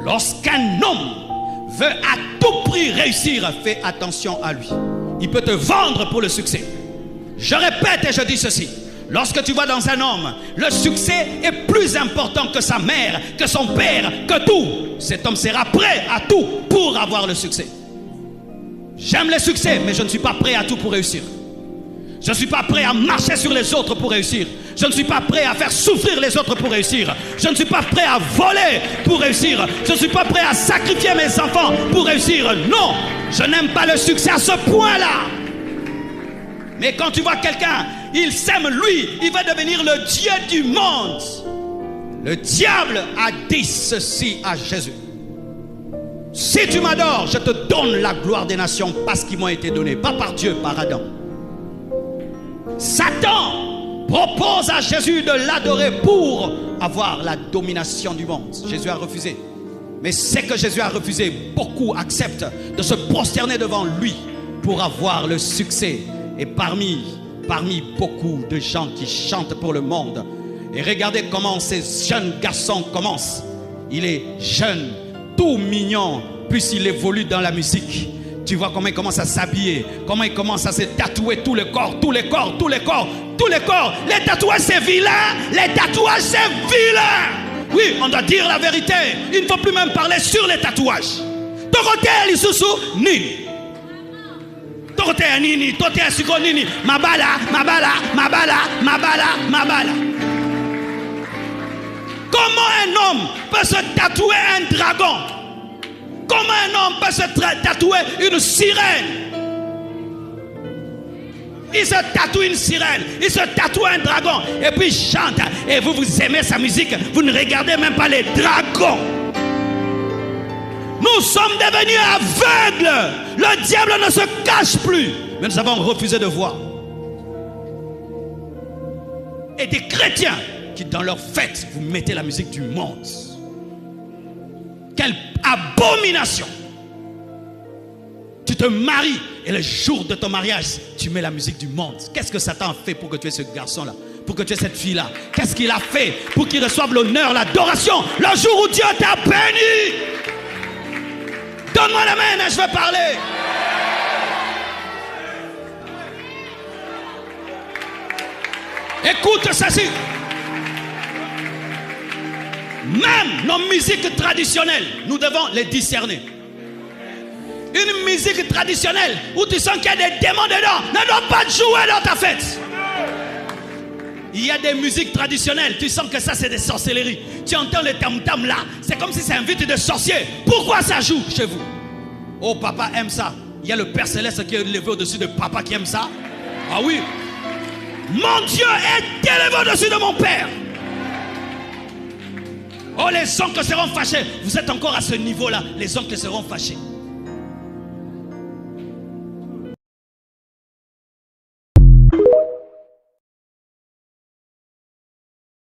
Lorsqu'un homme veut à tout prix réussir, fais attention à lui. Il peut te vendre pour le succès. Je répète et je dis ceci. Lorsque tu vois dans un homme, le succès est plus important que sa mère, que son père, que tout. Cet homme sera prêt à tout pour avoir le succès. J'aime le succès, mais je ne suis pas prêt à tout pour réussir. Je ne suis pas prêt à marcher sur les autres pour réussir. Je ne suis pas prêt à faire souffrir les autres pour réussir. Je ne suis pas prêt à voler pour réussir. Je ne suis pas prêt à sacrifier mes enfants pour réussir. Non, je n'aime pas le succès à ce point-là. Mais quand tu vois quelqu'un, il s'aime lui, il va devenir le Dieu du monde. Le diable a dit ceci à Jésus. Si tu m'adores, je te donne la gloire des nations parce qu'ils m'ont été donnés, pas par Dieu, par Adam. Satan propose à Jésus de l'adorer pour avoir la domination du monde. Jésus a refusé. Mais c'est que Jésus a refusé, beaucoup acceptent de se prosterner devant lui pour avoir le succès. Et parmi beaucoup de gens qui chantent pour le monde, et regardez comment ces jeunes garçons commencent. Il est jeune, tout mignon, puisqu'il évolue dans la musique. Tu vois comment il commence à s'habiller, comment il commence à se tatouer tout le corps, tous les corps, tous les corps, tous les corps. Les tatouages c'est vilain, les tatouages c'est vilain. Oui, on doit dire la vérité. Il ne faut plus même parler sur les tatouages. Torote lisusu nini. Torote nini, tote siko nini. Mabala, mabala, mabala, mabala, mabala. Comment un homme peut se tatouer un dragon? Comment un homme peut se tatouer une sirène? Il se tatoue une sirène, il se tatoue un dragon, et puis il chante. Et vous aimez sa musique, vous ne regardez même pas les dragons. Nous sommes devenus aveugles. Le diable ne se cache plus. Mais nous avons refusé de voir. Et des chrétiens qui dans leur fête, vous mettez la musique du monde. Quelle abomination! Tu te maries et le jour de ton mariage, tu mets la musique du monde. Qu'est-ce que Satan a fait pour que tu aies ce garçon-là? Pour que tu aies cette fille-là? Qu'est-ce qu'il a fait pour qu'il reçoive l'honneur, l'adoration, le jour où Dieu t'a béni? Donne-moi la main, je veux parler. Écoute ceci. Même nos musiques traditionnelles, nous devons les discerner. Une musique traditionnelle où tu sens qu'il y a des démons dedans ne doit pas jouer dans ta fête. Il y a des musiques traditionnelles, tu sens que ça c'est des sorcelleries. Tu entends le tam-tam là, c'est comme si c'est un vite de sorcier. Pourquoi ça joue chez vous? Oh, papa aime ça. Il y a le Père Céleste qui est élevé au-dessus de papa qui aime ça. Ah oui. Mon Dieu est élevé au-dessus de mon Père. Oh, les oncles seront fâchés. Vous êtes encore à ce niveau-là. Les oncles seront fâchés.